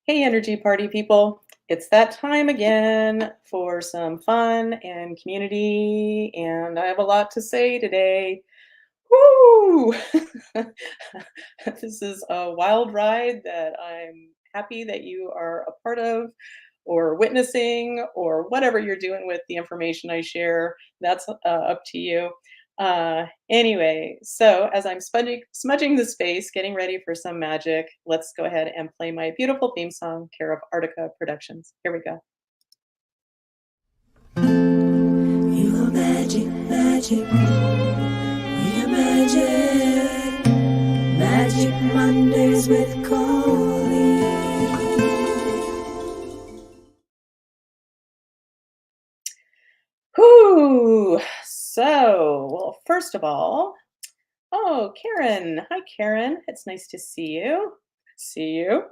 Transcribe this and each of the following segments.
Hey, energy party people. It's that time again for some fun and community, and I have a lot to say today. Woo! This is a wild ride that I'm happy that you are a part of or witnessing or whatever you're doing with the information I share. That's up to you. Anyway, so as I'm smudging the space, getting ready for some magic, let's go ahead and play my beautiful theme song, care of Artica Productions. Here we go. You are magic, magic. We are magic. Magic Mondays with Colleen. Whoo! So, well, first of all, oh, Karen. Hi, Karen. It's nice to see you. See you.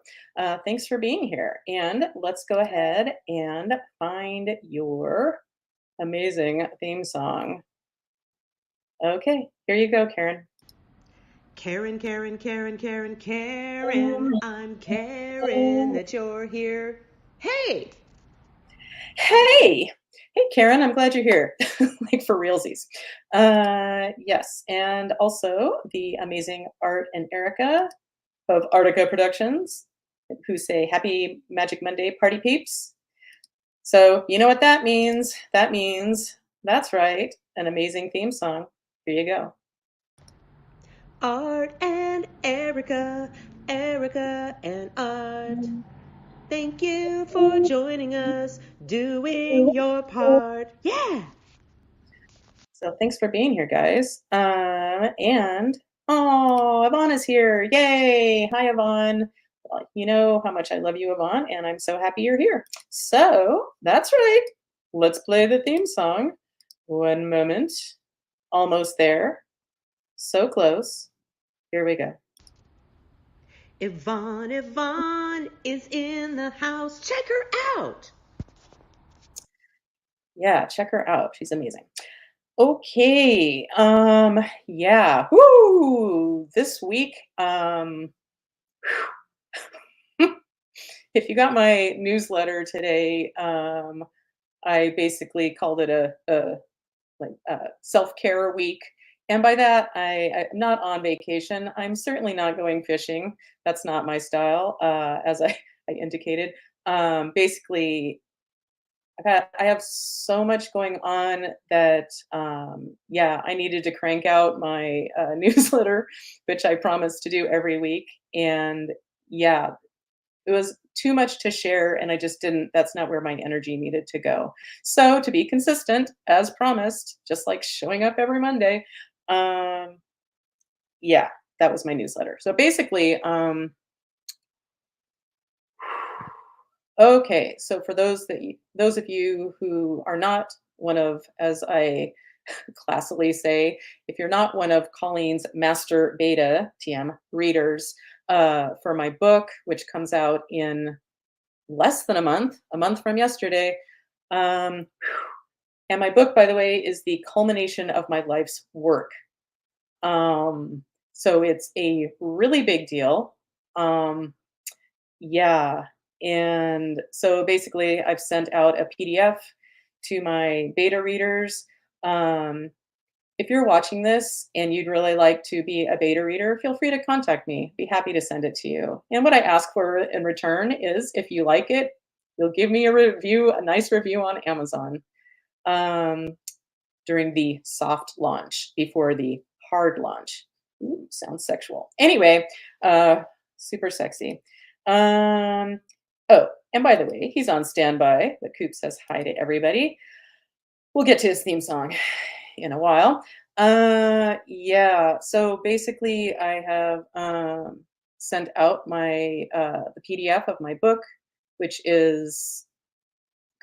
Thanks for being here. And let's go ahead and find your amazing theme song. Okay, here you go, Karen. Karen, Karen, Karen, Karen, Karen. I'm Karen that you're here. Hey! Hey! Hey, Karen, I'm glad you're here. Like for realsies. Yes, and also the amazing Art and Erica of Artica Productions, who say Happy Magic Monday, party peeps. So, you know what that means? That means, that's right, an amazing theme song. Here you go. Art and Erica, Erica and Art. Thank you for joining us, doing your part. Yeah! So thanks for being here, guys. And oh, Yvonne is here. Yay! Hi, Yvonne. Well, you know how much I love you, Yvonne, and I'm so happy you're here. So that's right. Let's play the theme song. One moment. Almost there. So close. Here we go. Yvonne is in the house. Check her out! Yeah, check her out. She's amazing. Okay. Yeah. Woo! This week, if you got my newsletter today, I basically called it a like self-care week. And by that, I'm not on vacation. I'm certainly not going fishing. That's not my style, as I indicated. Basically, I have so much going on that yeah, I needed to crank out my newsletter, which I promise to do every week. And yeah, it was too much to share, and I just didn't. That's not where my energy needed to go. So to be consistent, as promised, just like showing up every Monday, um, yeah, that was my newsletter. So basically, okay, so for those of you who are not one of, as I classically say, if you're not one of Colleen's master beta TM readers for my book, which comes out in less than a month from yesterday. Um, and my book, by the way, is the culmination of my life's work. So it's a really big deal. Um, yeah. And so basically, I've sent out a PDF to my beta readers. Um, if you're watching this and you'd really like to be a beta reader, feel free to contact me. Be happy to send it to you. And what I ask for in return is if you like it, you'll give me a review, a nice review on Amazon um, during the soft launch before the hard launch. Ooh, sounds sexual. Anyway, super sexy. Um, oh, and by the way, he's on standby. The Koop says hi to everybody. We'll get to his theme song in a while. Yeah, so basically I have sent out my the PDF of my book, which is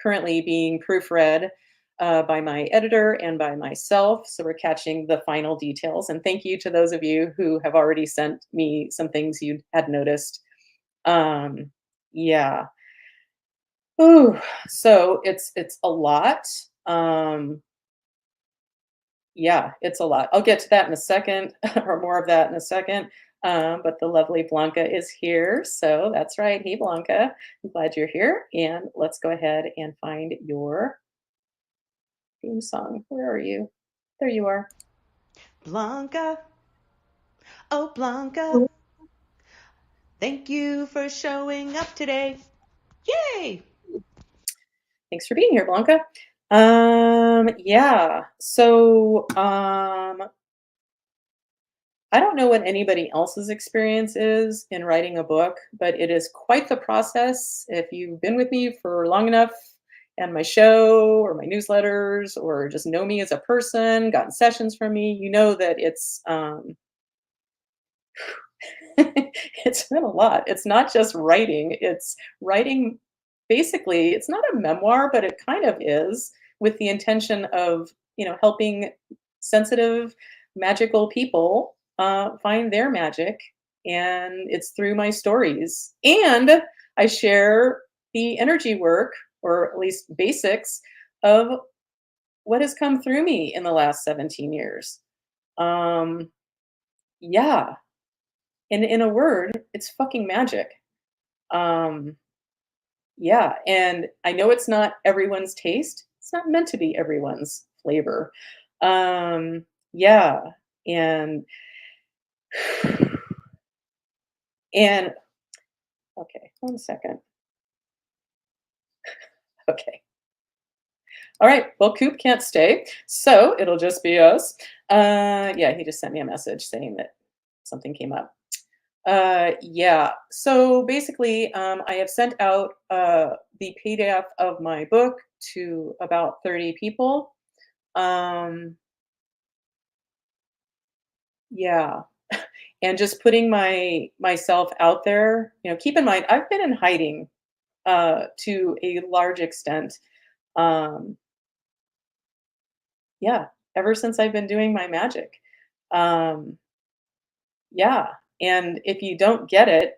currently being proofread by my editor and by myself. So we're catching the final details. And thank you to those of you who have already sent me some things you had noticed. Yeah. Ooh, so it's a lot. Um, Yeah, it's a lot. I'll get to that in a second, or more of that in a second. But the lovely Blanca is here. So that's right. Hey, Blanca. I'm glad you're here. And let's go ahead and find your theme song. Where are you? There you are. Blanca, oh Blanca, thank you for showing up today. Yay! Thanks for being here, Blanca. Yeah. I don't know what anybody else's experience is in writing a book, but it is quite the process. If you've been with me for long enough and my show or my newsletters or just know me as a person, gotten sessions from me, you know that it's been a lot. It's not just writing, it's writing basically, it's not a memoir, but it kind of is with the intention of, helping sensitive, magical people find their magic. And it's through my stories. And I share the energy work, or at least basics, of what has come through me in the last 17 years. Um, yeah, and in a word, it's fucking magic. Um, yeah, and I know it's not everyone's taste. It's not meant to be everyone's flavor. Yeah, and and okay, 1 second. Okay. All right. Well, Coop can't stay, so it'll just be us. Yeah, he just sent me a message saying that something came up. Yeah. So basically, I have sent out the PDF of my book to about 30 people. Um, yeah, and just putting myself out there. Keep in mind, I've been in hiding to a large extent. Um, yeah, ever since I've been doing my magic. Um, yeah, and if you don't get it,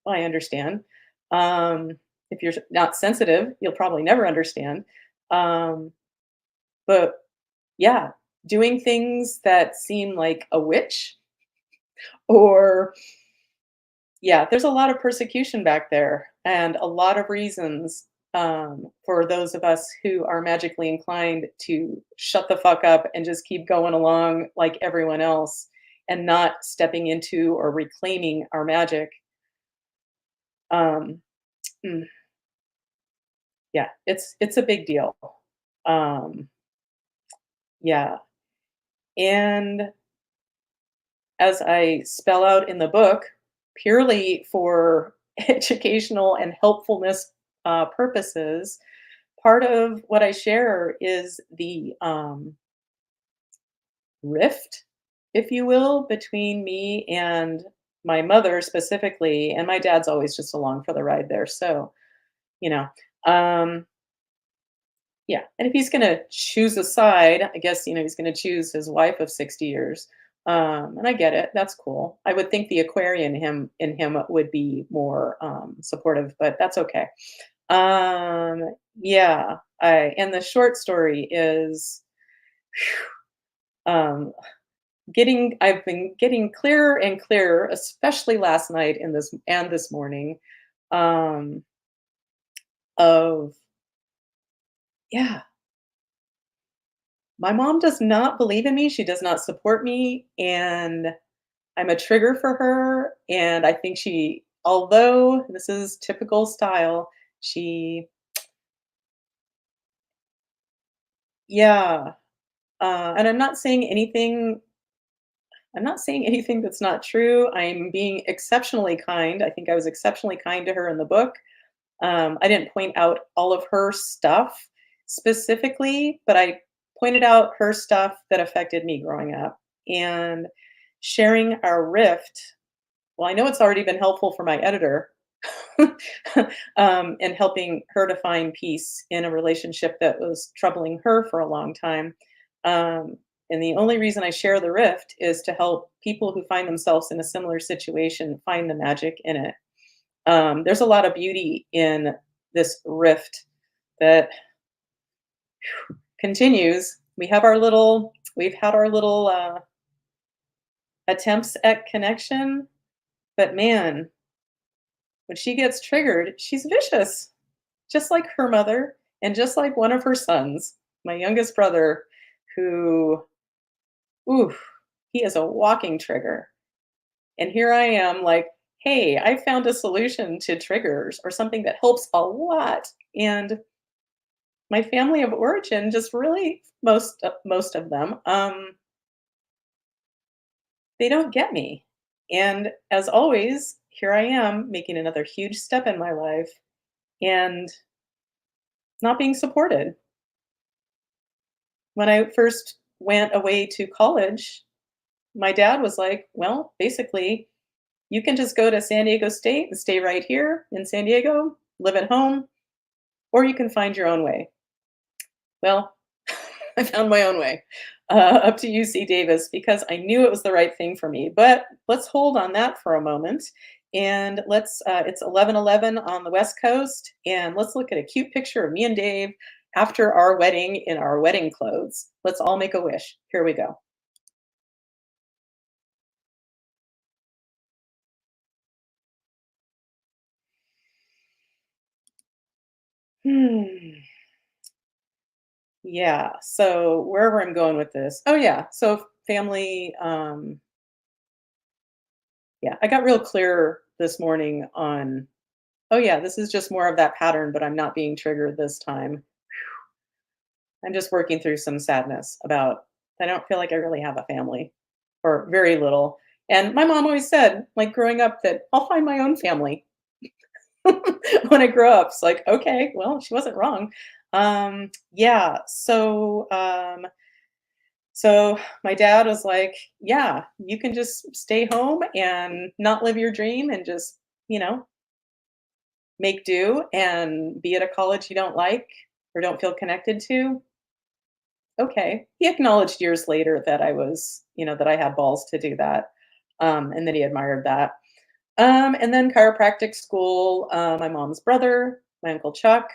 I understand. Um, if you're not sensitive, you'll probably never understand. Um, but yeah, doing things that seem like a witch, or yeah, there's a lot of persecution back there and a lot of reasons for those of us who are magically inclined to shut the fuck up and just keep going along like everyone else and not stepping into or reclaiming our magic. Um, mm, yeah, it's a big deal. Um, yeah, and as I spell out in the book, purely for educational and helpfulness purposes, part of what I share is the rift, if you will, between me and my mother specifically, and my dad's always just along for the ride there. So, you know, um, yeah. And if he's going to choose a side, I guess, he's going to choose his wife of 60 years. And I get it. That's cool. I would think the Aquarian in him would be more supportive, but that's okay. Yeah. And the short story is um, I've been getting clearer and clearer, especially last night and this morning, um, of yeah, my mom does not believe in me. She does not support me, and I'm a trigger for her. And I think although this is typical style, she, yeah. And I'm not saying anything that's not true. I'm being exceptionally kind. I think I was exceptionally kind to her in the book. I didn't point out all of her stuff specifically, but I pointed out her stuff that affected me growing up. And sharing our rift, well, I know it's already been helpful for my editor, and helping her to find peace in a relationship that was troubling her for a long time. And the only reason I share the rift is to help people who find themselves in a similar situation find the magic in it. There's a lot of beauty in this rift that continues. We've had our little attempts at connection, but man, when she gets triggered, she's vicious, just like her mother and just like one of her sons, my youngest brother, who, ooh, he is a walking trigger. And here I am like, "Hey, I found a solution to triggers or something that helps a lot." And my family of origin just really most of them, they don't get me. And as always, here I am making another huge step in my life and not being supported. When I first went away to college, my dad was like, "Well, basically, you can just go to San Diego State and stay right here in San Diego, live at home, or you can find your own way." Well, I found my own way up to UC Davis because I knew it was the right thing for me. But let's hold on that for a moment. And it's 11:11 on the West Coast. And let's look at a cute picture of me and Dave after our wedding in our wedding clothes. Let's all make a wish. Here we go. Hmm. Yeah. So wherever I'm going with this. Oh yeah. So family, yeah, I got real clear this morning on, oh yeah, this is just more of that pattern, but I'm not being triggered this time. I'm just working through some sadness about I don't feel like I really have a family or very little. And my mom always said, like growing up, that I'll find my own family when I grow up. It's like, okay, well, she wasn't wrong. Yeah. So my dad was like, yeah, you can just stay home and not live your dream and just, you know, make do and be at a college you don't like or don't feel connected to. Okay. He acknowledged years later that I was, that I had balls to do that. And that he admired that. And then chiropractic school, my mom's brother, my uncle Chuck,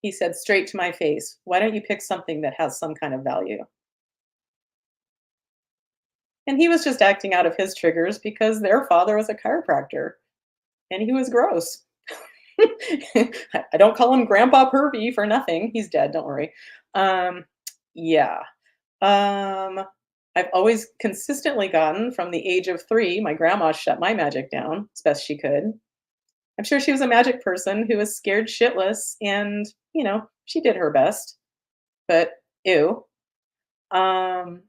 he said straight to my face, "Why don't you pick something that has some kind of value?" And he was just acting out of his triggers because their father was a chiropractor and he was gross. I don't call him Grandpa Pervy for nothing. He's dead, don't worry. Um, yeah. Um, I've always consistently gotten from the age of 3, my grandma shut my magic down as best she could. I'm sure she was a magic person who was scared shitless and, she did her best, but ew. Um,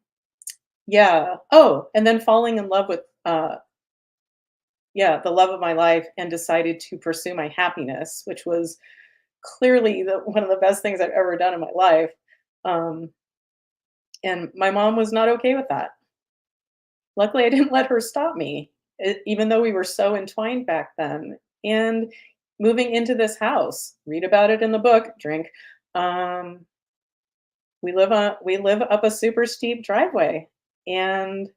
yeah. Oh, and then falling in love with, yeah, the love of my life and decided to pursue my happiness, which was clearly one of the best things I've ever done in my life. Um, and my mom was not okay with that. Luckily, I didn't let her stop me, even though we were so entwined back then. And moving into this house, read about it in the book, drink. Um, we live up a super steep driveway, and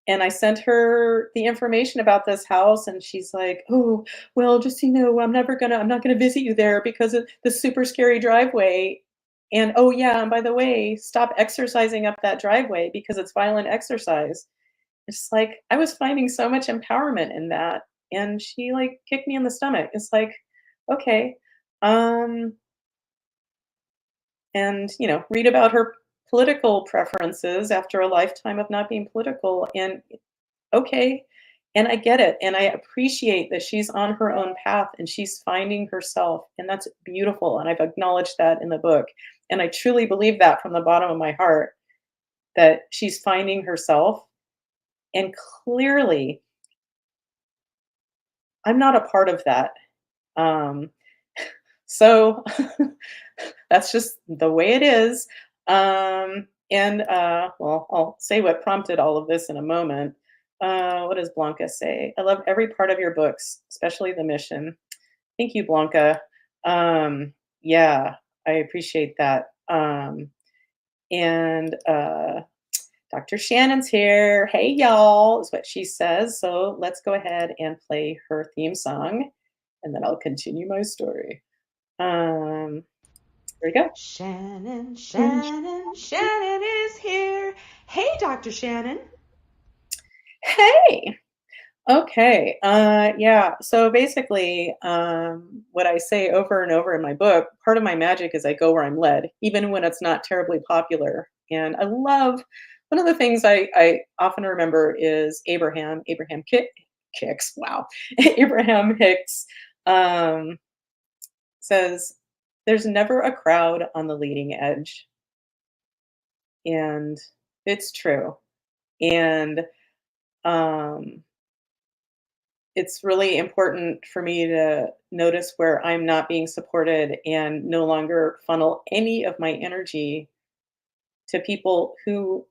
I sent her the information about this house, and she's like, "Oh, well, just so you know, I'm not gonna visit you there because of the super scary driveway. And oh yeah, and by the way, stop exercising up that driveway because it's violent exercise." It's like I was finding so much empowerment in that, and she like kicked me in the stomach. It's like, okay, um, and read about her political preferences after a lifetime of not being political, and okay. And I get it. And I appreciate that she's on her own path and she's finding herself. And that's beautiful. And I've acknowledged that in the book. And I truly believe that from the bottom of my heart that she's finding herself. And clearly, I'm not a part of that. Um, so that's just the way it is. Well, I'll say what prompted all of this in a moment. What does Blanca say? "I love every part of your books, especially the mission." Thank you, Blanca. Yeah, I appreciate that. And Dr. Shannon's here. "Hey, y'all," is what she says. So let's go ahead and play her theme song, and then I'll continue my story. Here we go. Shannon, Shannon, Shannon is here. Hey, Dr. Shannon. Hey. Okay. Yeah. So basically, what I say over and over in my book, part of my magic is I go where I'm led, even when it's not terribly popular. And I love one of the things I often remember is Kicks. Wow. Abraham Hicks um, says, "There's never a crowd on the leading edge," and it's true. And um, it's really important for me to notice where I'm not being supported and no longer funnel any of my energy to people who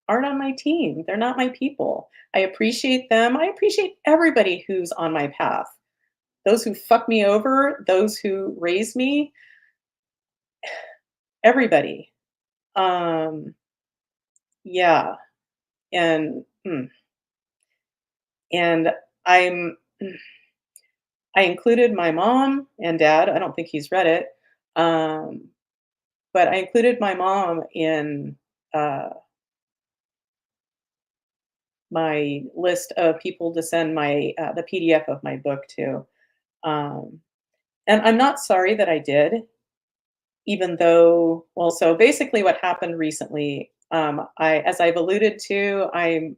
aren't on my team. They're not my people. I appreciate them. I appreciate everybody who's on my path. Those who fuck me over, those who raise me, everybody. Um, yeah. And and I'm I included my mom and dad. I don't think he's read it. Um, But I included my mom in, uh, my list of people to send the PDF of my book to, um, and I'm not sorry that I did, even though so basically what happened recently, as I've alluded to, I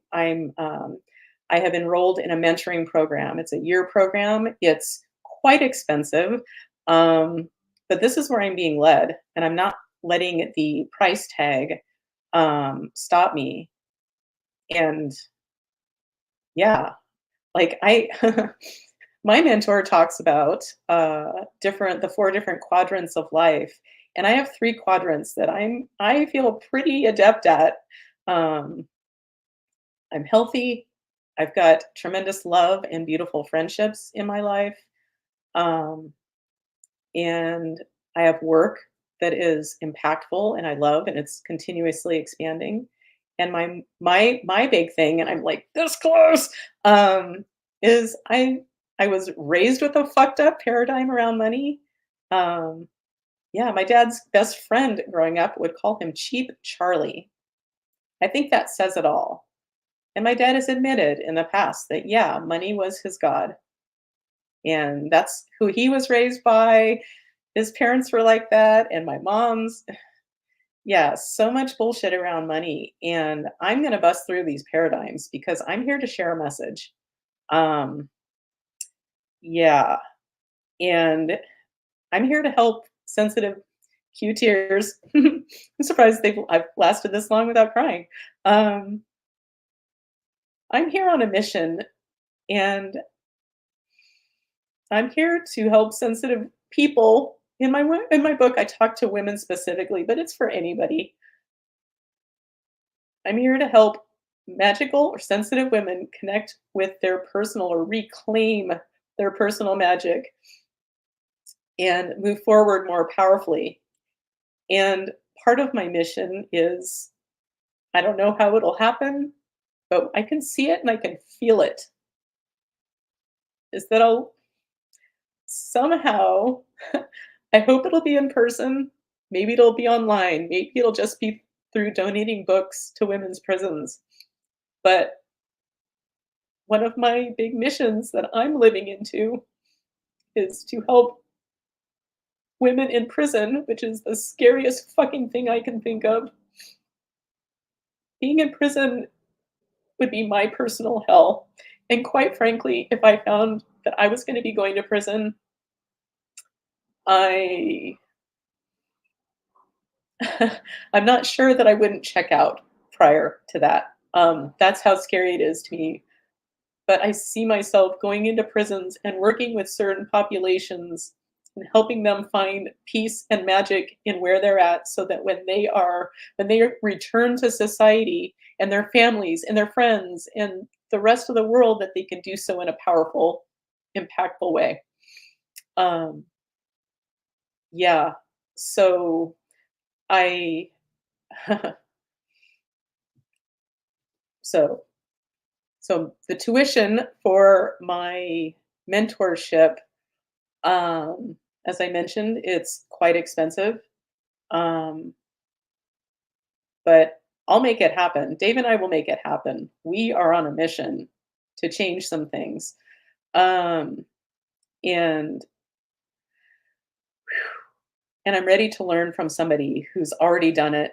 have enrolled in a mentoring program. It's a year program. It's quite expensive, um, but this is where I'm being led, and I'm not letting the price tag, stop me. And yeah, like my mentor talks about the four different quadrants of life, and I have three quadrants that I feel pretty adept at. Um, I'm healthy. I've got tremendous love and beautiful friendships in my life. Um, and I have work that is impactful and I love and it's continuously expanding. And my big thing, and I'm like this close, is I was raised with a fucked up paradigm around money. Um, yeah, my dad's best friend growing up would call him Cheap Charlie. I think that says it all. And my dad has admitted in the past that yeah, money was his god, and that's who he was raised by. His parents were like that, and my mom's. Yeah, so much bullshit around money, and I'm gonna bust through these paradigms because I'm here to share a message. Um, yeah, and I'm here to help sensitive Q tears. I'm surprised I've lasted this long without crying. Um, I'm here on a mission, and I'm here to help sensitive people. In my book, I talk to women specifically, but it's for anybody. I'm here to help magical or sensitive women connect with their personal or reclaim their personal magic and move forward more powerfully. And part of my mission is I don't know how it'll happen, but I can see it and I can feel it. Is that I'll somehow, I hope it'll be in person, maybe it'll be online, maybe it'll just be through donating books to women's prisons. But one of my big missions that I'm living into is to help women in prison, which is the scariest fucking thing I can think of. Being in prison would be my personal hell. And quite frankly, if I found that I was going to be going to prison, I I'm not sure that I wouldn't check out prior to that. That's how scary it is to me. But I see myself going into prisons and working with certain populations and helping them find peace and magic in where they're at so that when they return to society and their families and their friends and the rest of the world that they can do so in a powerful, impactful way. Um, yeah. So I so so the tuition for my mentorship, um, as I mentioned, it's quite expensive. Um, but I'll make it happen. Dave and I will make it happen. We are on a mission to change some things. Um, and and I'm ready to learn from somebody who's already done it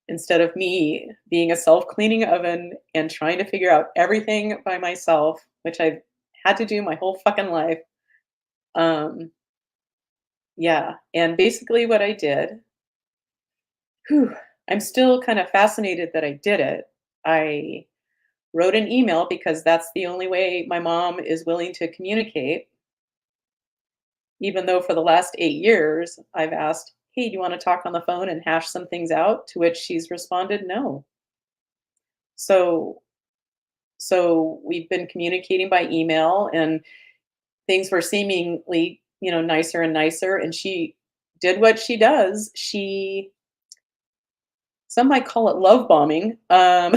instead of me being a self-cleaning oven and trying to figure out everything by myself, which I've had to do my whole fucking life. Um, yeah, and basically what I did, whew, I'm still kind of fascinated that I did it. I wrote an email because that's the only way my mom is willing to communicate, even though for the last 8 years I've asked, "Hey, do you want to talk on the phone and hash some things out?" To which she's responded, "No." So so we've been communicating by email and things were seemingly, nicer and nicer, and she did what she does. Some might call it love bombing, uh,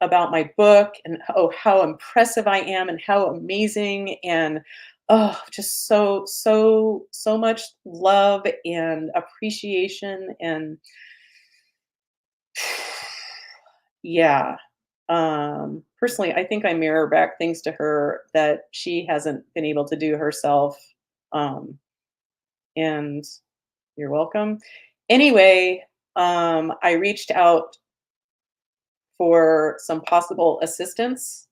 about my book and, oh, how impressive I am and how amazing and, oh, just so much love and appreciation and yeah. Personally, I think I mirror back things to her that she hasn't been able to do herself. Um, and you're welcome. Anyway, I reached out for some possible assistance.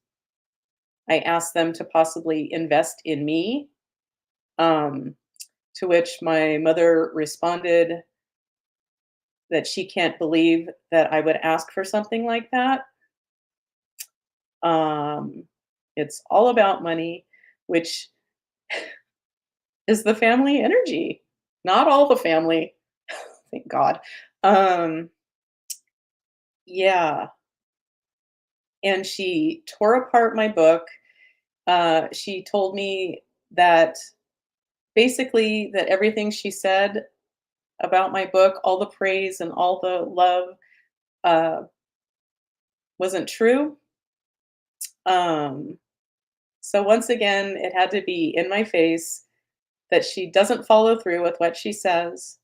I asked them to possibly invest in me, um, to which my mother responded that she can't believe that I would ask for something like that. Um, it's all about money, which is the family energy. Not all the family, thank God. Um, yeah, and she tore apart my book. She told me that basically that everything she said about my book, all the praise and all the love, uh, wasn't true. Um, so once again, it had to be in my face that she doesn't follow through with what she says.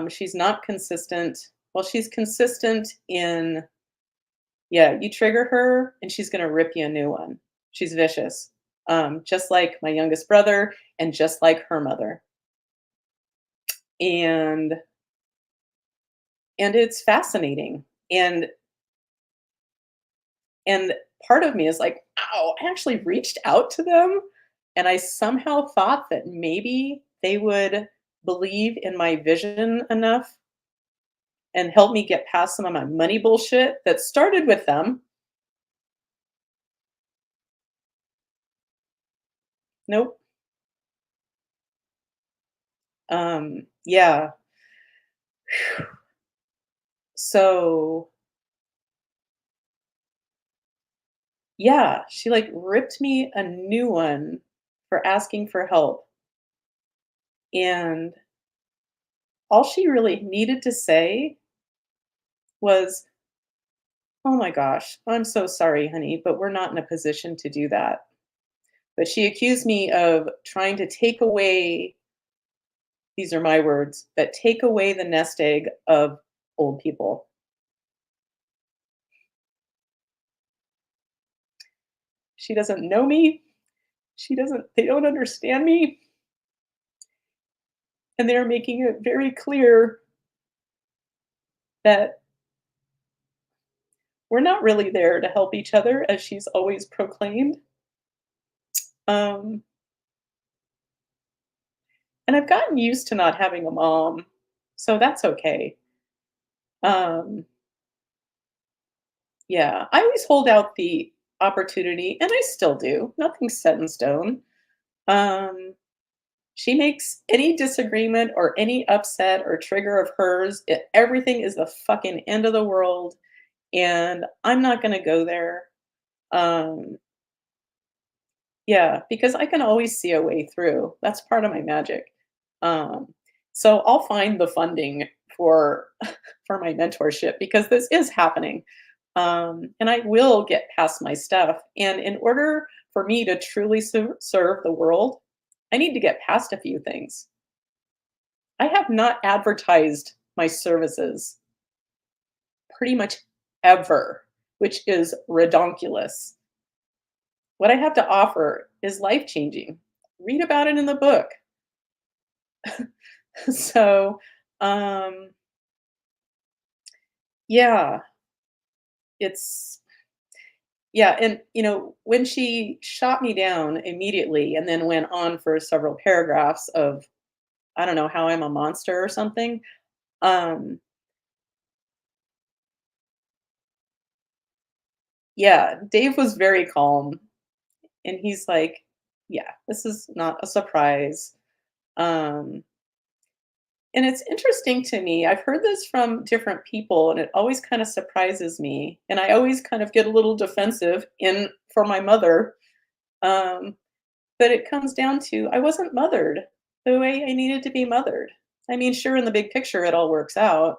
She's not consistent. Well, she's consistent in, yeah, you trigger her and she's gonna rip you a new one. She's vicious. Just like my youngest brother and just like her mother. And and it's fascinating. And part of me is like, "Ow, I actually reached out to them, and I somehow thought that maybe they would believe in my vision enough and help me get past some of my money bullshit that started with them." Nope. Yeah. So, yeah, she, like, ripped me a new one for asking for help, and all she really needed to say was, "Oh my gosh, I'm so sorry, honey, but we're not in a position to do that." But she accused me of trying to take away, these are my words, that take away the nest egg of old people. She doesn't know me. They don't understand me. And they're making it very clear that we're not really there to help each other, as she's always proclaimed. Um, and I've gotten used to not having a mom, so that's okay. Um, yeah, I always hold out the opportunity, and I still do. Nothing's set in stone. Um, she makes any disagreement or any upset or trigger of hers, everything is the fucking end of the world, and I'm not gonna go there. Um, yeah, because I can always see a way through. That's part of my magic. Um, so I'll find the funding for for my mentorship because this is happening. And I will get past my stuff. And in order for me to truly serve the world, I need to get past a few things. I have not advertised my services. pretty much ever, which is redonkulous. What I have to offer is life-changing. Read about it in the book. So, um, yeah, it's yeah, and, when she shot me down immediately and then went on for several paragraphs of, I don't know, how I'm a monster or something, um, yeah, Dave was very calm, and he's like, "Yeah, this is not a surprise." Um, and it's interesting to me, I've heard this from different people, and it always kinda surprises me, and I always kind of get a little defensive in for my mother, um, but it comes down to I wasn't mothered the way I needed to be mothered. I mean, sure, in the big picture, it all works out,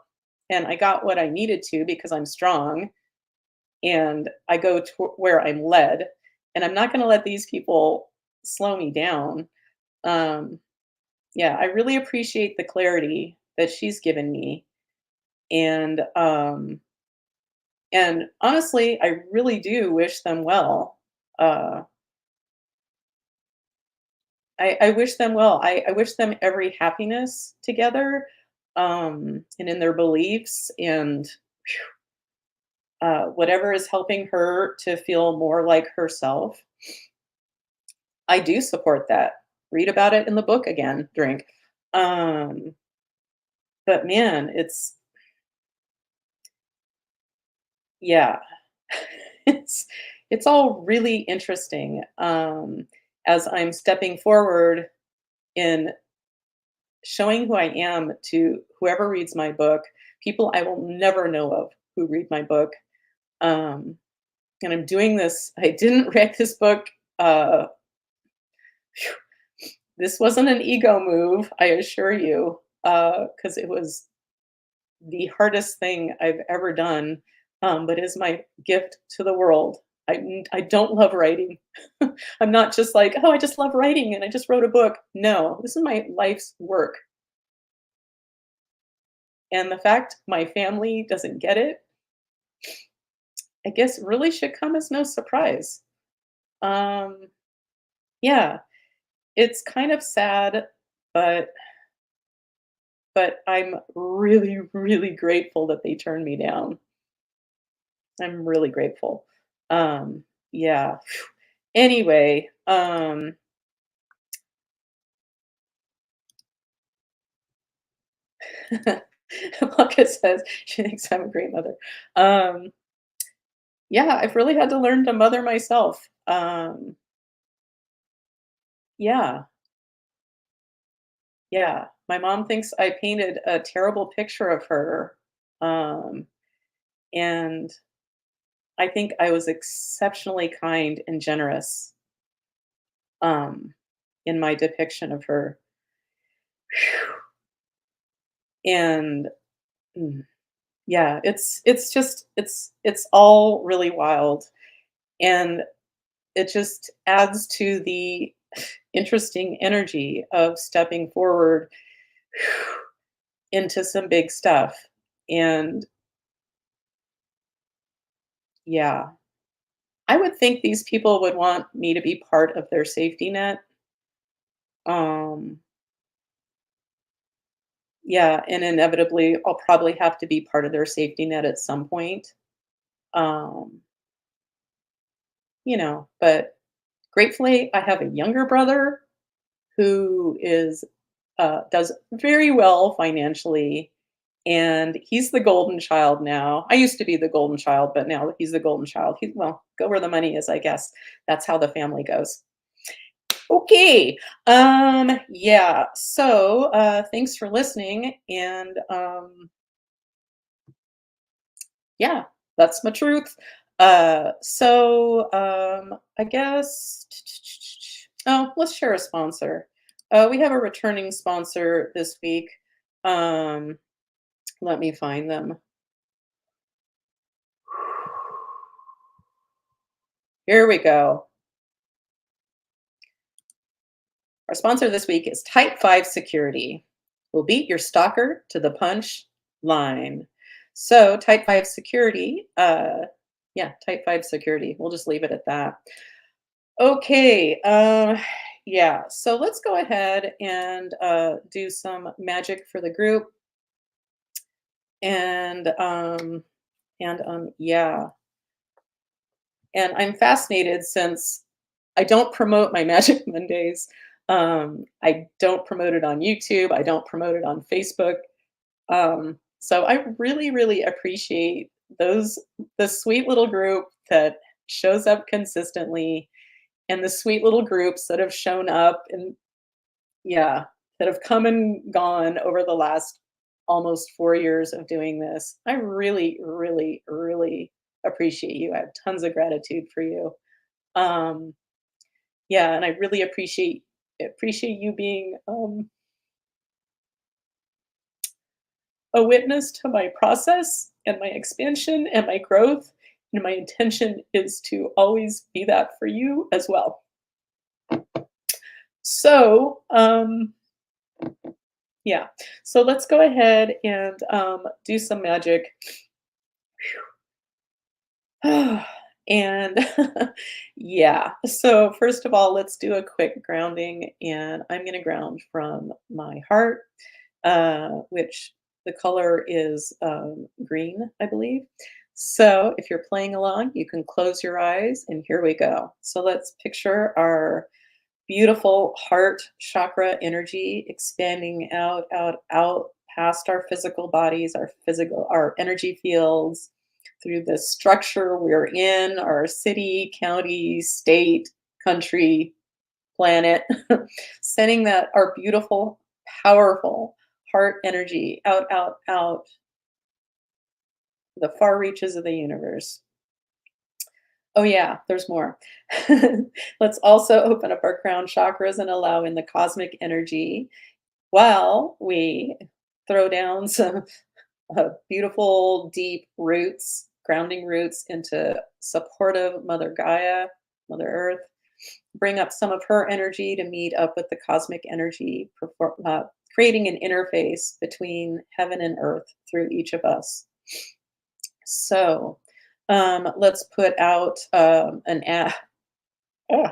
and I got what I needed to because I'm strong, and I go to where I'm led, and I'm not gonna let these people slow me down. Um, yeah, I really appreciate the clarity that she's given me, and honestly, I really do wish them well. Uh, I wish them well. I wish them every happiness together, and in their beliefs and whatever is helping her to feel more like herself. I do support that. Read about it in the book again, drink. Um, but man, yeah, it's it's all really interesting. As I'm stepping forward in showing who I am to whoever reads my book, people I will never know of who read my book. Um, and I'm doing this. I didn't write this book. Uh, this wasn't an ego move, I assure you, because it was the hardest thing I've ever done, but is my gift to the world. I don't love writing. I'm not just like, oh, I just love writing and I just wrote a book. No, this is my life's work. And the fact my family doesn't get it, I guess really should come as no surprise. Um, yeah, it's kind of sad, but I'm really, really grateful that they turned me down. I'm really grateful. Yeah. Anyway, Luca says she thinks I'm a great mother. Um, yeah, I've really had to learn to mother myself. Yeah, yeah. My mom thinks I painted a terrible picture of her. Um, and I think I was exceptionally kind and generous um, in my depiction of her. And mm, yeah, it's just it's all really wild, and it just adds to the interesting energy of stepping forward into some big stuff. And yeah, I would think these people would want me to be part of their safety net. Um, yeah, and inevitably, I'll probably have to be part of their safety net at some point. Um, but gratefully, I have a younger brother who does very well financially, and he's the golden child now. I used to be the golden child, but now he's the golden child. Well, go where the money is, I guess. That's how the family goes. Okay. Yeah. So, thanks for listening, and yeah, that's my truth. I guess oh, let's share a sponsor. We have a returning sponsor this week. Um, Let me find them. Here we go. Our sponsor this week is Type 5 Security. We'll beat your stalker to the punch line. So type 5 security, yeah, type 5 security. We'll just leave it at that. Okay, yeah, so let's go ahead and do some magic for the group. And yeah, and I'm fascinated since I don't promote my Magic Mondays. I don't promote it on YouTube. I don't promote it on Facebook. So I really, really appreciate those the sweet little group that shows up consistently and the sweet little groups that have shown up and yeah, that have come and gone over the last almost 4 years of doing this. I really, really, really appreciate you. I have tons of gratitude for you. Um, yeah, and I really appreciate you being a witness to my process and my expansion and my growth. And my intention is to always be that for you as well. So, yeah. So let's go ahead and do some magic. And yeah. So first of all, let's do a quick grounding, and I'm going to ground from my heart, which the color is green, I believe. So if you're playing along, you can close your eyes, and here we go. So let's picture our beautiful heart chakra energy expanding out, out, out past our physical bodies, our energy fields, through the structure we're in, our city, county, state, country, planet, sending that our beautiful, powerful heart energy out, out, out the far reaches of the universe. Oh, yeah, there's more. Let's also open up our crown chakras and allow in the cosmic energy while we throw down some beautiful, deep roots, grounding roots into supportive Mother Gaia, Mother Earth. Bring up some of her energy to meet up with the cosmic energy, creating an interface between heaven and earth through each of us. So let's put out I'm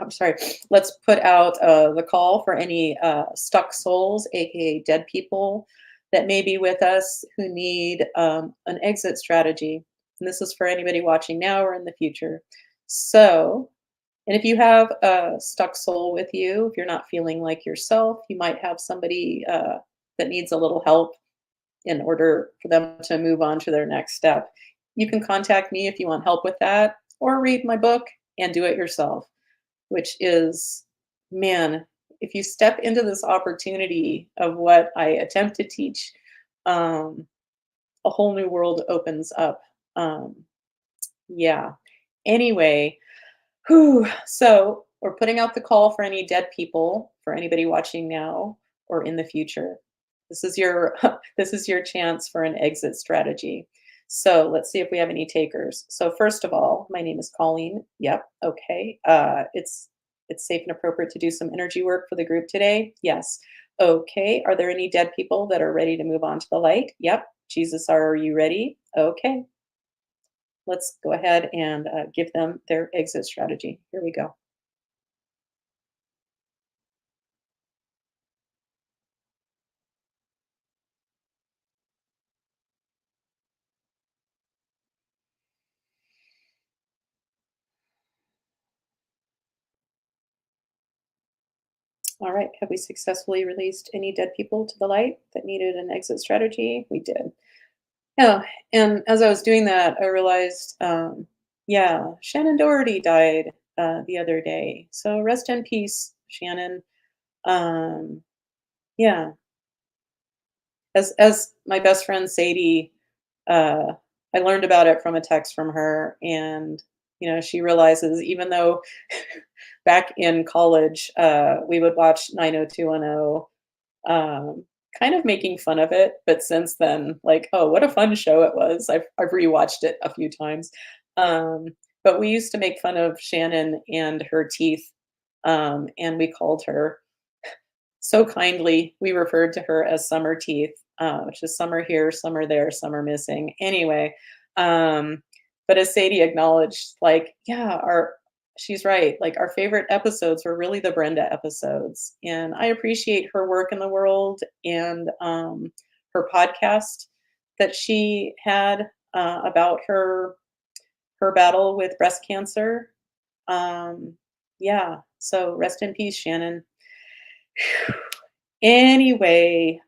sorry. Let's put out the call for any stuck souls, aka dead people that may be with us who need an exit strategy. And this is for anybody watching now or in the future. So, and if you have a stuck soul with you, if you're not feeling like yourself, you might have somebody that needs a little help in order for them to move on to their next step. You can contact me if you want help with that, or read my book and do it yourself, which is, man, if you step into this opportunity of what I attempt to teach, a whole new world opens up. Yeah. Anyway, whew, so we're putting out the call for any dead people, for anybody watching now or in the future. This is your this is your chance for an exit strategy. So let's see if we have any takers. So first of all, my name is Colleen. Yep. Okay. It's safe and appropriate to do some energy work for the group today. Yes. Okay. Are there any dead people that are ready to move on to the light? Yep. Jesus, are you ready? Okay. Let's go ahead and give them their exit strategy. Here we go. All right. Have we successfully released any dead people to the light that needed an exit strategy? We did. Yeah. And as I was doing that, I realized, yeah, Shannon Doherty died the other day. So rest in peace, Shannon. Um, yeah. As my best friend Sadie, uh, I learned about it from a text from her, and she realizes even though back in college we would watch 90210, kind of making fun of it, but since then, like, oh, what a fun show it was. I've rewatched it a few times, um, but we used to make fun of Shannon and her teeth, and we called her So kindly, we referred to her as Summer Teeth, which is summer here, summer there, summer missing. Anyway, um, but as Sadie acknowledged, like, yeah, our she's right. Like our favorite episodes were really the Brenda episodes, and I appreciate her work in the world and her podcast that she had about her battle with breast cancer. Um, yeah, so rest in peace, Shannon. Anyway,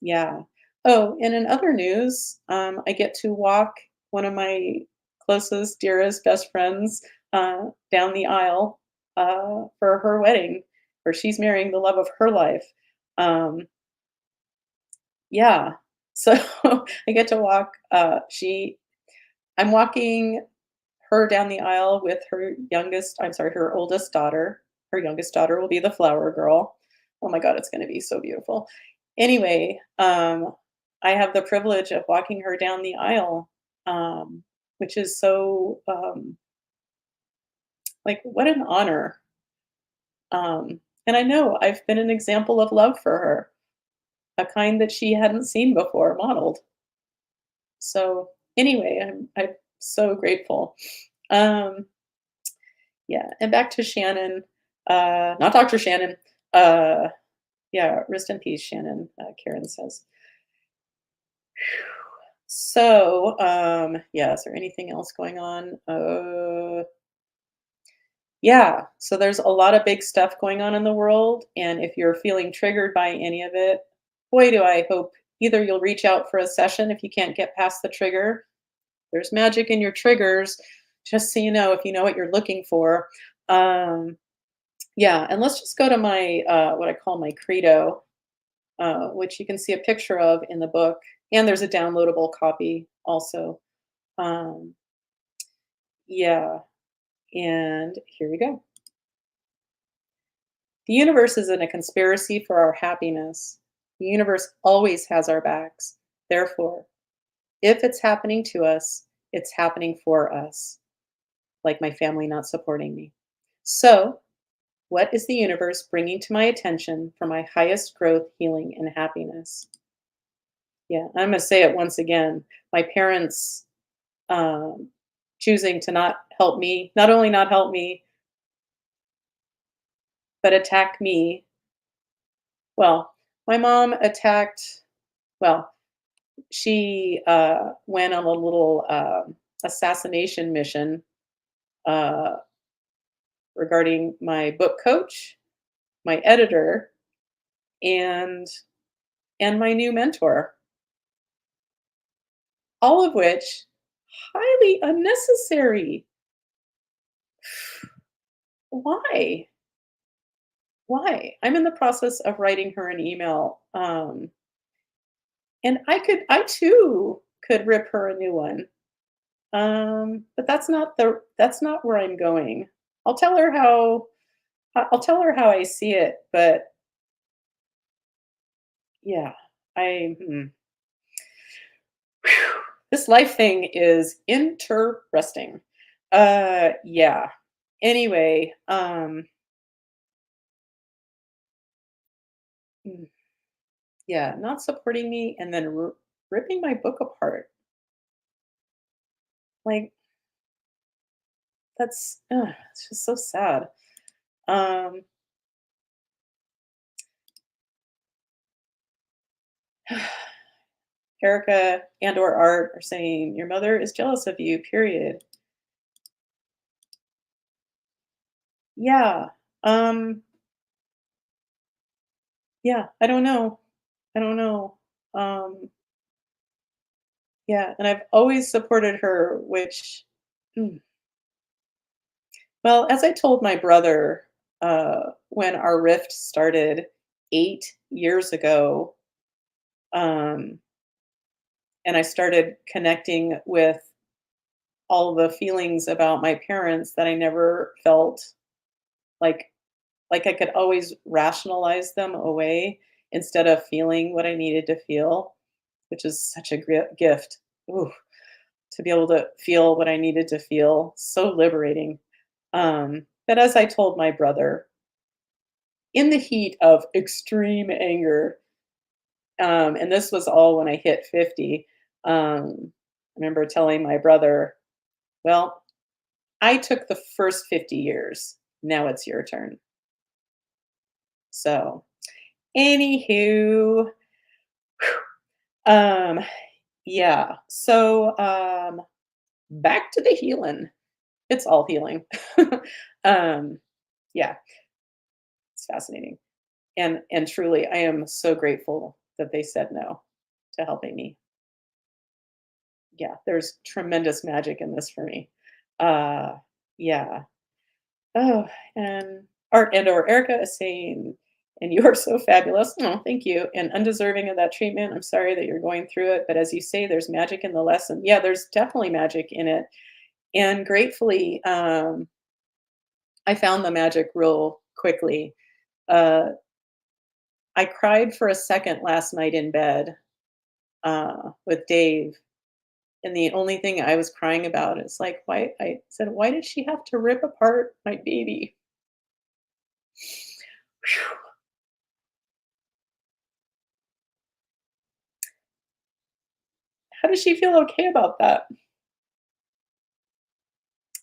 yeah. Oh, and in other news, I get to walk one of my closest, dearest, best friends down the aisle for her wedding, where she's marrying the love of her life. Um, yeah. So I get to walk. I'm walking her down the aisle with her oldest daughter. Her youngest daughter will be the flower girl. Oh my god, it's gonna be so beautiful. Anyway, I have the privilege of walking her down the aisle, which is so, like, what an honor. And I know I've been an example of love for her, a kind that she hadn't seen before modeled. So, anyway, I'm so grateful. Um Yeah, and back to Shannon, not Dr. Shannon. Uh, yeah, rest in peace, Shannon, Karen says. So, yeah, is there anything else going on? Yeah, so there's a lot of big stuff going on in the world, and if you're feeling triggered by any of it, boy, do I hope either you'll reach out for a session if you can't get past the trigger. There's magic in your triggers, just so you know if you know what you're looking for. Um, Yeah, and let's just go to my what I call my credo, which you can see a picture of in the book, and there's a downloadable copy also. Um, yeah, and here we go. The universe is in a conspiracy for our happiness. The universe always has our backs. Therefore, if it's happening to us, it's happening for us, like my family not supporting me. So, what is the universe bringing to my attention for my highest growth, healing, and happiness? Yeah, I'm gonna say it once again. My parents, um, choosing to not help me, not only not help me, but attack me. Well, my mom attacked well, she, went on a little, assassination mission, uh, regarding my book coach, my editor, and my new mentor, all of which highly unnecessary. Why? Why? I'm in the process of writing her an email, and I too could rip her a new one. But that's not where I'm going. I'll tell her how I'll tell her how I see it, but yeah, I this life thing is interesting. Yeah. Anyway, mm, yeah, not supporting me and then ripping my book apart. Like it's just so sad. Um, Erica and or Art are saying your mother is jealous of you. Period. Yeah. Um, yeah. I don't know. I don't know. Um, yeah, and I've always supported her, which, mm, well, as I told my brother when our rift started 8 years ago, um, and I started connecting with all the feelings about my parents that I never felt like I could always rationalize them away instead of feeling what I needed to feel, which is such a gift. Ooh, to be able to feel what I needed to feel, so liberating. But as I told my brother, in the heat of extreme anger, and this was all when I hit 50, I remember telling my brother, "Well, I took the first 50 years. Now it's your turn." So, anywho, um, yeah. So, back to the healing. It's all healing. um, yeah, it's fascinating. And truly, I am so grateful that they said no to helping me. Yeah, there's tremendous magic in this for me. Uh, yeah. Oh, and Art and or Erica is saying, "And you are so fabulous." Oh, thank you. And undeserving of that treatment. I'm sorry that you're going through it, but as you say, there's magic in the lesson. Yeah, there's definitely magic in it. And gratefully, I found the magic real quickly. Uh, I cried for a second last night in bed with Dave. And the only thing I was crying about is like, why? I said, why did she have to rip apart my baby? How does she feel okay about that?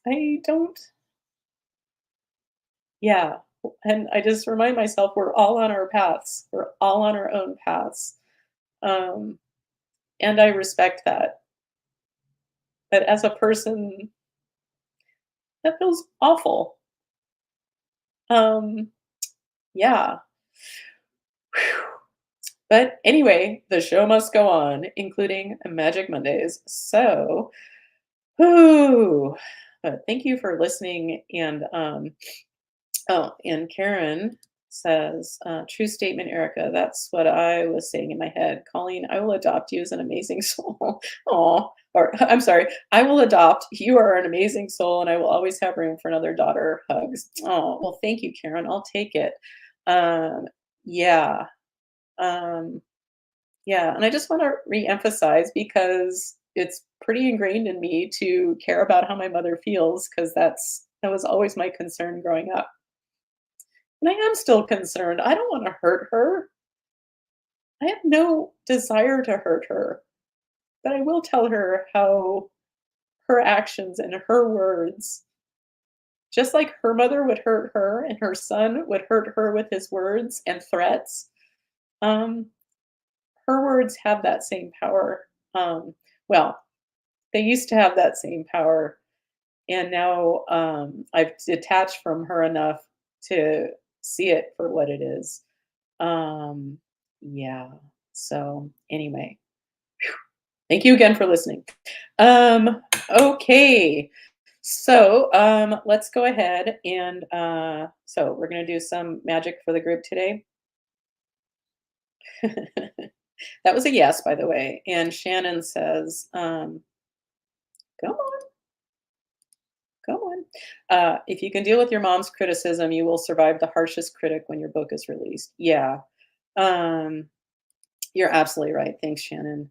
I don't. Yeah. And I just remind myself we're all on our paths. We're all on our own paths. Um, and I respect that. But as a person, that feels awful. Um, yeah. But anyway, the show must go on, including Magic Mondays. So, whoo. But thank you for listening. And oh, and Karen says, true statement, Erica. That's what I was saying in my head. Colleen, I will adopt you as an amazing soul. Oh, or I'm sorry, I will adopt. You are an amazing soul, and I will always have room for another daughter. Hugs. Oh, well, thank you, Karen. I'll take it. Um, yeah. Um, yeah. And I just want to reemphasize because it's pretty ingrained in me to care about how my mother feels because that was always my concern growing up. And I am still concerned. I don't wanna hurt her. I have no desire to hurt her, but I will tell her how her actions and her words, just like her mother would hurt her and her son would hurt her with his words and threats, um, her words have that same power. Well, they used to have that same power, and now, I've detached from her enough to see it for what it is. Um, yeah. So anyway, thank you again for listening. Okay. So let's go ahead and so we're gonna do some magic for the group today. That was a yes, by the way. And Shannon says, come on, come on. If you can deal with your mom's criticism, you will survive the harshest critic when your book is released. Yeah. Um, you're absolutely right. Thanks, Shannon.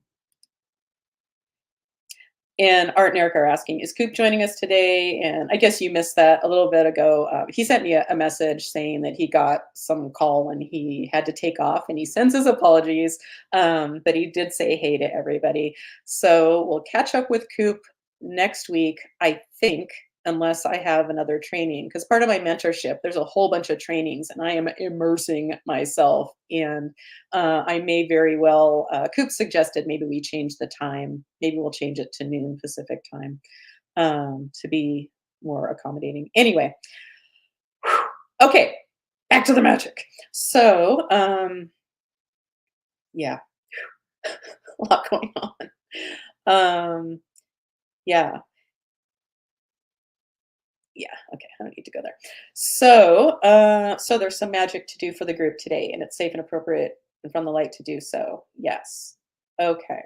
And Art and Eric are asking, is Coop joining us today? And I guess you missed that a little bit ago. He sent me a message saying that he got some call and he had to take off and he sends his apologies. But he did say hey to everybody. So we'll catch up with Coop next week, I think, unless I have another training. Because part of my mentorship, there's a whole bunch of trainings and I am immersing myself. And I may very well, Coop suggested maybe we change the time. Maybe we'll change it to noon Pacific time to be more accommodating. Anyway, okay, back to the magic. So, yeah, a lot going on. Yeah, yeah, okay, I don't need to go there. So, so there's some magic to do for the group today, and it's safe and appropriate and from the light to do so. Yes. Okay.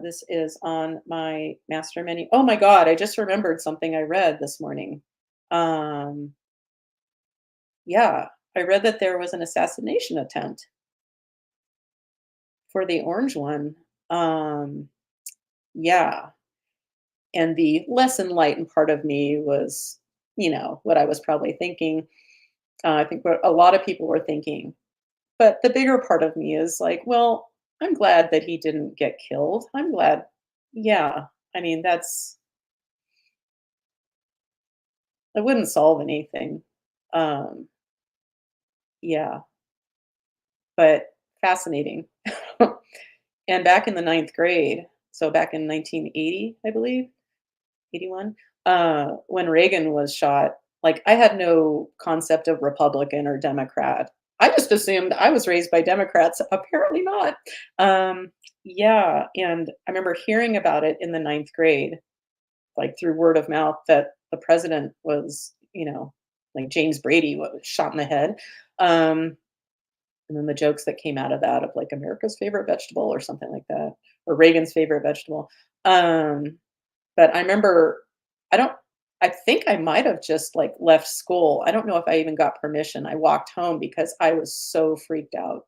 This is on my master menu. Oh my God, I just remembered something I read this morning. Um, yeah, I read that there was an assassination attempt for the orange one. Um, yeah, and the less enlightened part of me was, what I was probably thinking. I think what a lot of people were thinking. But the bigger part of me is like, well, I'm glad that he didn't get killed. I'm glad. Yeah. I mean, it wouldn't solve anything. Um, yeah, but fascinating. And back in the ninth grade, so back in 1980, I believe, 81, when Reagan was shot, like, I had no concept of Republican or Democrat. I just assumed I was raised by Democrats, apparently not. Yeah, and I remember hearing about it in the ninth grade, like, through word of mouth that the president was, like, James Brady was shot in the head. Um, and then the jokes that came out of that of, like, America's favorite vegetable or something like that, or Reagan's favorite vegetable. Um but I remember I don't I think I might have just, like, left school. I don't know if I even got permission. I walked home because I was so freaked out.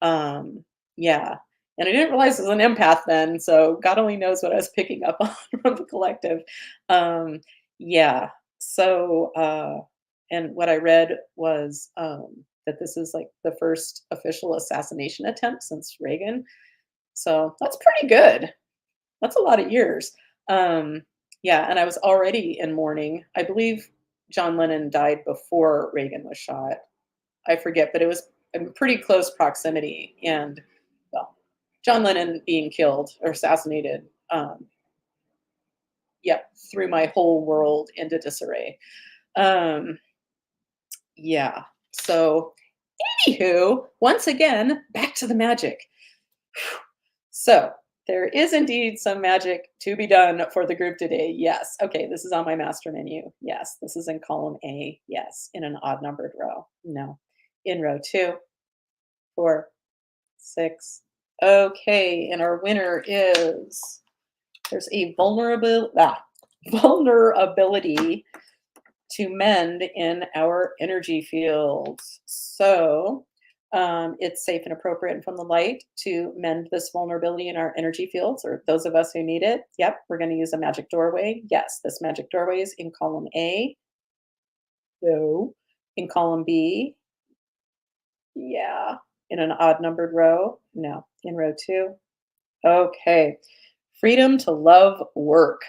Um, yeah, and I didn't realize I was an empath then, so God only knows what I was picking up on from the collective. Um, yeah, so, and what I read was, that this is, like, the first official assassination attempt since Reagan, so that's pretty good. That's a lot of years. Um, yeah, and I was already in mourning. I believe John Lennon died before Reagan was shot. I forget, but it was in pretty close proximity. And well, John Lennon being killed or assassinated, yeah, threw my whole world into disarray. Um, yeah. So, anywho, once again, back to the magic. So, there is indeed some magic to be done for the group today. Yes. Okay, this is on my master menu. Yes. This is in column A. Yes. In an odd numbered row. No. In row 2, 4, 6. Okay, and our winner is there's a vulnerability to mend in our energy fields. So it's safe and appropriate and from the light to mend this vulnerability in our energy fields, or those of us who need it. Yep, we're going to use a magic doorway. Yes, this magic doorway is in column A. No. In column B. Yeah. In an odd numbered row. No. In row 2. Okay. Freedom to love work.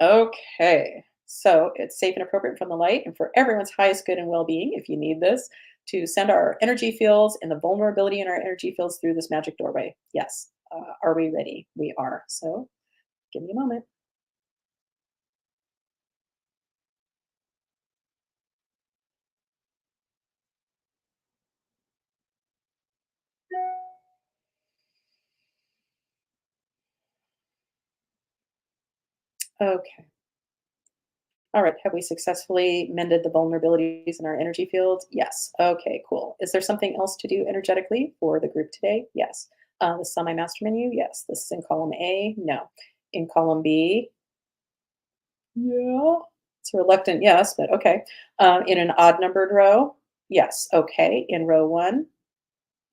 Okay. So it's safe and appropriate from the light and for everyone's highest good and well being, if you need this, to send our energy fields and the vulnerability in our energy fields through this magic doorway. Yes. Are we ready? We are. So give me a moment. Okay. All right. Have we successfully mended the vulnerabilities in our energy fields? Yes. Okay, cool. Is there something else to do energetically for the group today? Yes. This is on my master menu. Yes. This is in column A. No. In column B, yeah. It's a reluctant yes, but okay. In an odd numbered row, yes. Okay. In row 1,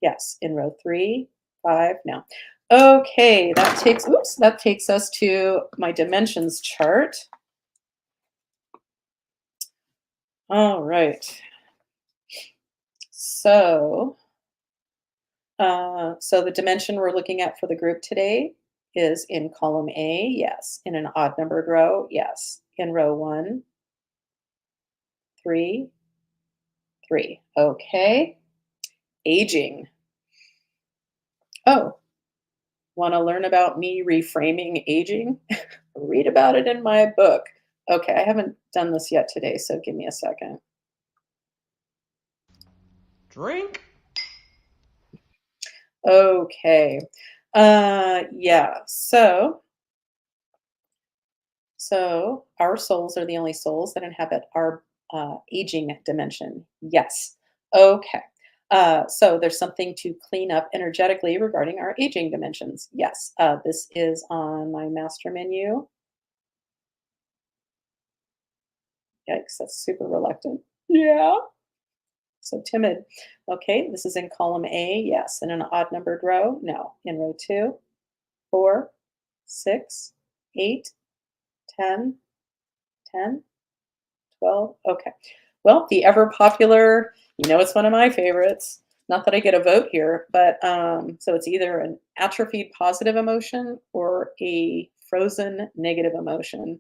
yes. In row 3, 5, no. Okay, that takes us to my dimensions chart. All right. So, so the dimension we're looking at for the group today is in column A, yes. In an odd numbered row, yes. In row 1, 3, 3. Okay. Aging. Oh, want to learn about me reframing aging? Read about it in my book. Okay, I haven't done this yet today, so give me a second. Drink. Okay. Yeah. So our souls are the only souls that inhabit our aging dimension. Yes. Okay. So there's something to clean up energetically regarding our aging dimensions. Yes. This is on my master menu. Yikes, that's super reluctant. Yeah. So timid. Okay, this is in column A. Yes. In an odd numbered row. No. In row 2, 4, 6, 8, 10, 10, 12. Okay. Well, the ever popular, it's one of my favorites. Not that I get a vote here, but so it's either an atrophied positive emotion or a frozen negative emotion.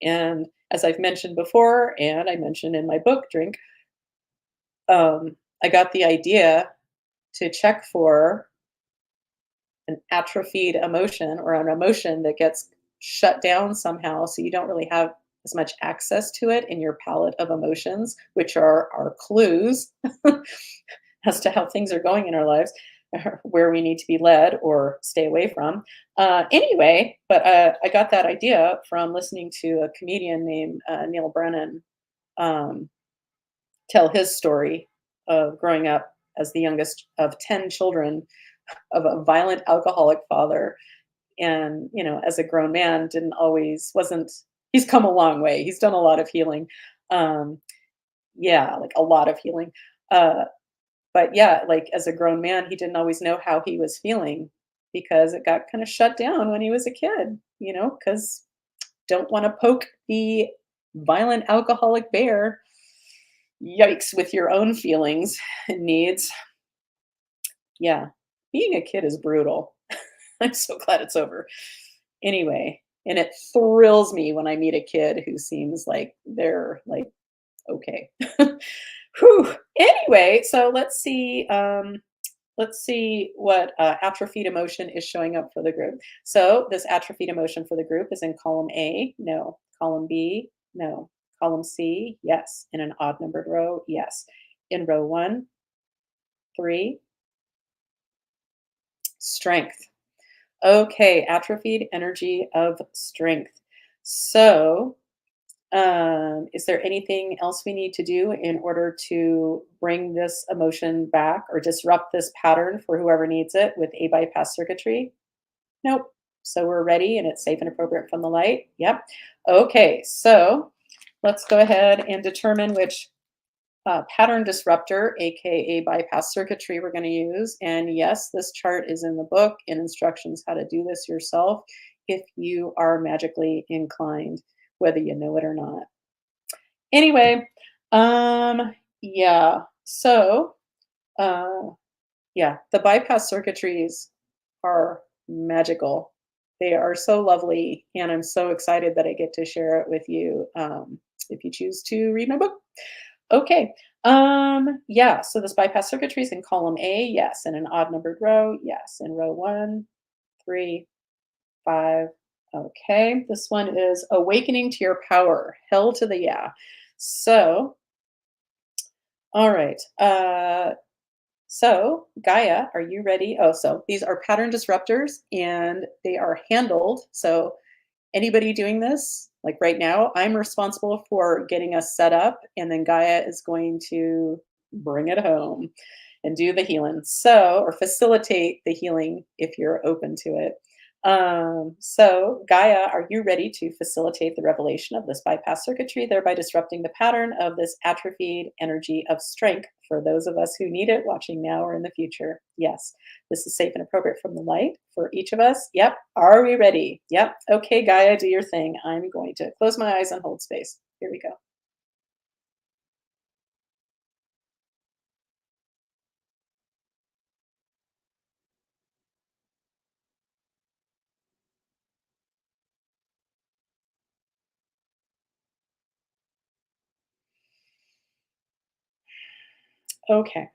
And as I've mentioned before, and I mentioned in my book, Drink, I got the idea to check for an atrophied emotion or an emotion that gets shut down somehow so you don't really have as much access to it in your palette of emotions, which are our clues as to how things are going in our lives, where we need to be led or stay away from. Anyway, but I got that idea from listening to a comedian named Neil Brennan um, tell his story of growing up as the youngest of 10 children of a violent alcoholic father. And, as a grown man, didn't always, wasn't, he's come a long way. He's done a lot of healing. Um, yeah, like a lot of healing. Uh, but yeah, like as a grown man, he didn't always know how he was feeling because it got kind of shut down when he was a kid, because don't want to poke the violent alcoholic bear. Yikes, with your own feelings and needs. Yeah, being a kid is brutal. I'm so glad it's over. Anyway, and it thrills me when I meet a kid who seems like they're like okay. Whew. Anyway, so let's see what atrophied emotion is showing up for the group. So this atrophied emotion for the group is in column A, no. Column B, no. Column C, yes. In an odd numbered row, yes. In row one, three, strength. Okay, atrophied energy of strength. So, is there anything else we need to do in order to bring this emotion back or disrupt this pattern for whoever needs it with a bypass circuitry? Nope. So we're ready and it's safe and appropriate from the light. Yep. Okay, so let's go ahead and determine which pattern disruptor, aka bypass circuitry, we're going to use. And yes, this chart is in the book and instructions how to do this yourself if you are magically inclined, whether you know it or not. Anyway, yeah. So, uh, yeah, the bypass circuitries are magical. They are so lovely, and I'm so excited that I get to share it with you. If you choose to read my book. Okay. Yeah, so this bypass circuitry is in column A, yes. In an odd numbered row, yes. In row one, three, five. Okay. This one is awakening to your power. Hell to the yeah. So, all right. So Gaia, are you ready? Oh, so these are pattern disruptors and they are handled. So anybody doing this, like right now, I'm responsible for getting us set up, and then Gaia is going to bring it home and do the healing. So, or facilitate the healing if you're open to it. So, Gaia, are you ready to facilitate the revelation of this bypass circuitry, thereby disrupting the pattern of this atrophied energy of strength for those of us who need it, watching now or in the future? Yes. This is safe and appropriate from the light for each of us. Yep. Are we ready? Yep. Okay, Gaia, do your thing. I'm going to close my eyes and hold space. Here we go. Okay.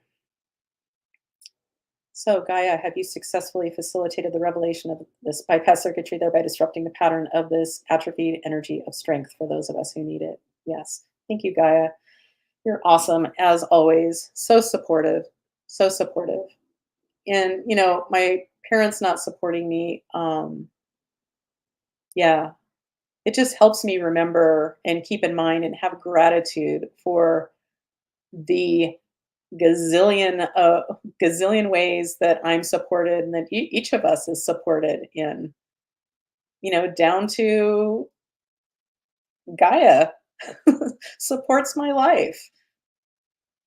So, Gaia, have you successfully facilitated the revelation of this bypass circuitry, thereby disrupting the pattern of this atrophied energy of strength for those of us who need it? Yes. Thank you, Gaia. You're awesome, as always. So supportive. So supportive. And, my parents not supporting me, yeah, it just helps me remember and keep in mind and have gratitude for the gazillion ways that I'm supported and that each of us is supported in, down to Gaia supports my life,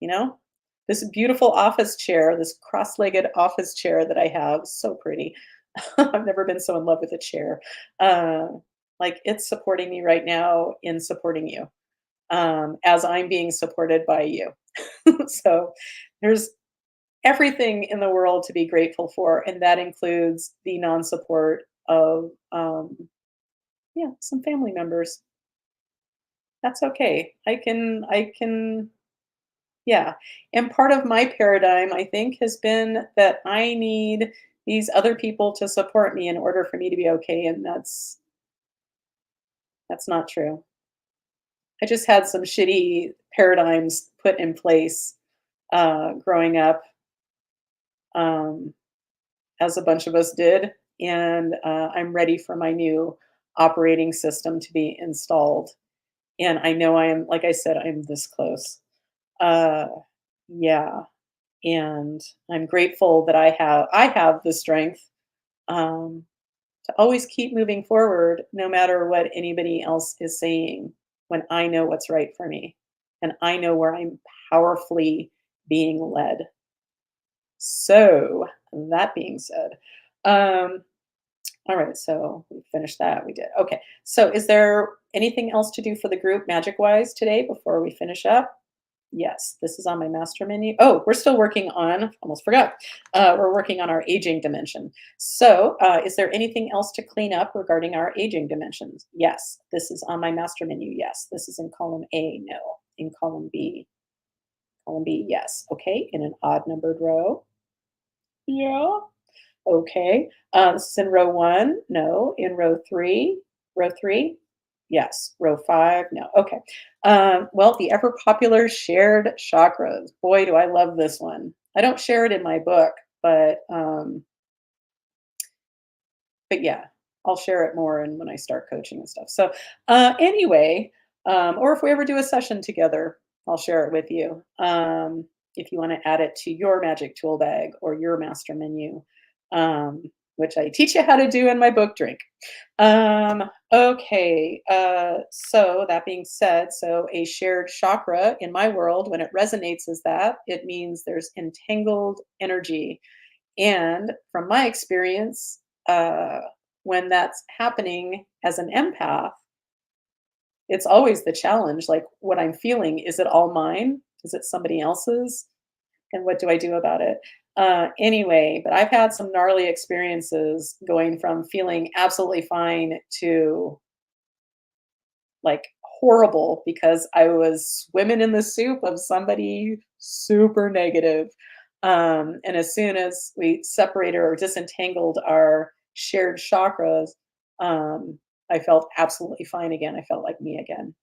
you know? This beautiful office chair, this cross-legged office chair that I have, so pretty. I've never been so in love with a chair. Like it's supporting me right now in supporting you. as I'm being supported by you. So there's everything in the world to be grateful for, and that includes the non-support of yeah, some family members. That's okay. I can yeah. And part of my paradigm, I think, has been that I need these other people to support me in order for me to be okay, and that's not true. I just had some shitty paradigms put in place growing up, um, as a bunch of us did, and I'm ready for my new operating system to be installed. And I know I am, like I said, I'm this close. Uh, yeah, and I'm grateful that I have the strength um, to always keep moving forward, no matter what anybody else is saying. When I know what's right for me, and I know where I'm powerfully being led. So that being said, um, all right. So we finished that. We did okay. So is there anything else to do for the group magic wise today before we finish up? Yes, this is on my master menu. Oh, we're still working on, almost forgot. We're working on our aging dimension. So, is there anything else to clean up regarding our aging dimensions? Yes, this is on my master menu. Yes, this is in column A. No, in column B. Yes. Okay, in an odd numbered row. Yeah. Okay. This is in row one. No. In row three. Row three. Yes. Row five. No. Okay. Well, the ever popular shared chakras. Boy, do I love this one. I don't share it in my book, but yeah, I'll share it more and when I start coaching and stuff. So anyway, or if we ever do a session together, I'll share it with you. If you want to add it to your magic tool bag or your master menu, um, which I teach you how to do in my book Drink. Okay, so that being said, so a shared chakra in my world, when it resonates as that, it means there's entangled energy. And from my experience, when that's happening as an empath, it's always the challenge. Like what I'm feeling, is it all mine? Is it somebody else's? And what do I do about it? Anyway, but I've had some gnarly experiences going from feeling absolutely fine to like horrible because I was swimming in the soup of somebody super negative. And as soon as we separated or disentangled our shared chakras, um, I felt absolutely fine again. I felt like me again.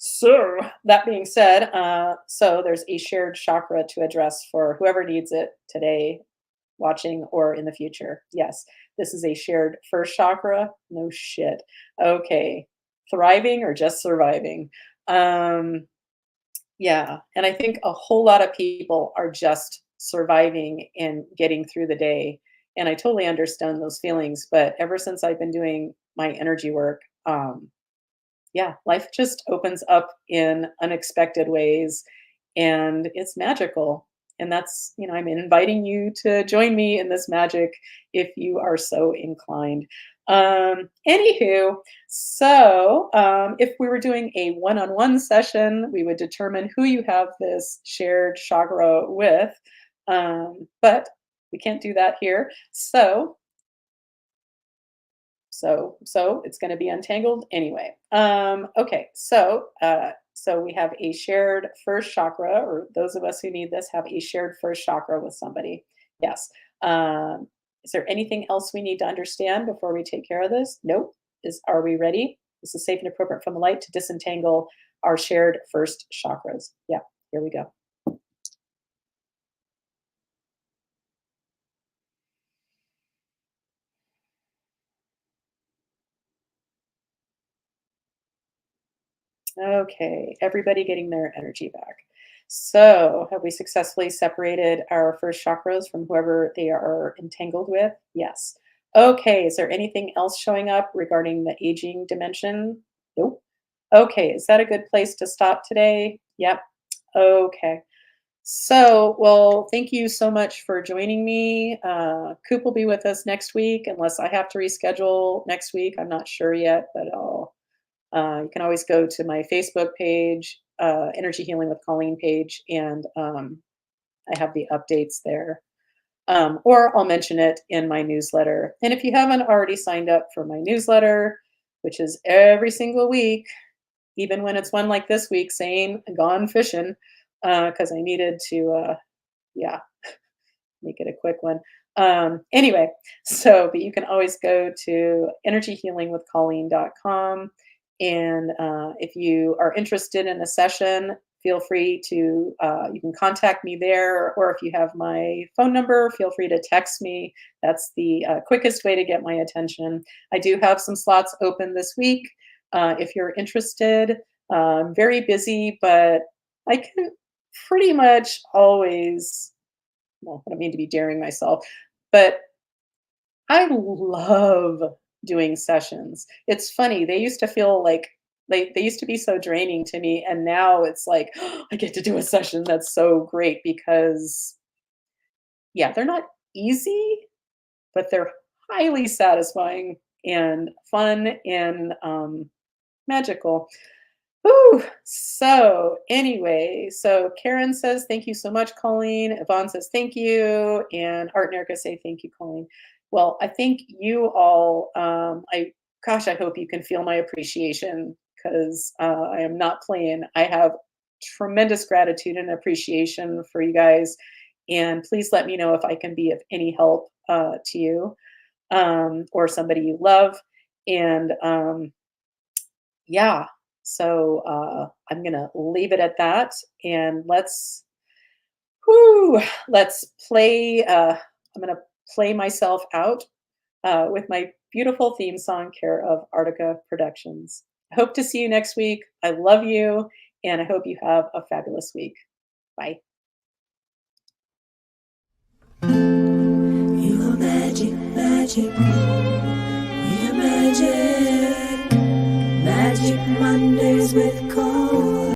So that being said, so there's a shared chakra to address for whoever needs it today, watching, or in the future. Yes, this is a shared first chakra. No shit. Okay. Thriving or just surviving? Um, yeah. And I think a whole lot of people are just surviving and getting through the day. And I totally understand those feelings. But ever since I've been doing my energy work, yeah, life just opens up in unexpected ways and it's magical. And that's, I'm inviting you to join me in this magic if you are so inclined. Anywho, so if we were doing a one on one session, we would determine who you have this shared chakra with. But we can't do that here. So it's going to be untangled anyway. Okay, so we have a shared first chakra, or those of us who need this have a shared first chakra with somebody. Yes. Is there anything else we need to understand before we take care of this? Nope. Are we ready? This is safe and appropriate from the light to disentangle our shared first chakras. Yeah, here we go. Okay, everybody getting their energy back. So, have we successfully separated our first chakras from whoever they are entangled with? Yes. Okay, is there anything else showing up regarding the aging dimension? Nope. Okay, is that a good place to stop today? Yep. Okay. So, well, thank you so much for joining me. Coop will be with us next week, unless I have to reschedule next week. I'm not sure yet, but You can always go to my Facebook page, Energy Healing with Colleen page, and I have the updates there. Or I'll mention it in my newsletter. And if you haven't already signed up for my newsletter, which is every single week, even when it's one like this week saying gone fishing, because I needed to, yeah, make it a quick one. Anyway, but you can always go to energyhealingwithcolleen.com. And if you are interested in a session, feel free to, you can contact me there, or if you have my phone number, feel free to text me. That's the quickest way to get my attention. I do have some slots open this week. If you're interested, I'm very busy, but I can pretty much always, well, I don't mean to be daring myself, but I love doing sessions. It's funny, they used to feel like they used to be so draining to me, and now it's like, I get to do a session. That's so great because, yeah, they're not easy, but they're highly satisfying and fun and magical. Ooh, so anyway, so Karen says, thank you so much, Colleen. Yvonne says, thank you. And Art and Erica say, thank you, Colleen. Well, I think you all, I hope you can feel my appreciation because I am not playing. I have tremendous gratitude and appreciation for you guys. And please let me know if I can be of any help to you or somebody you love. And yeah. So I'm gonna leave it at that, and let's play. I'm gonna play myself out with my beautiful theme song, care of Artica Productions. I hope to see you next week. I love you, and I hope you have a fabulous week. Bye. You are magic, magic. We are magic. Magic Mondays with Koop.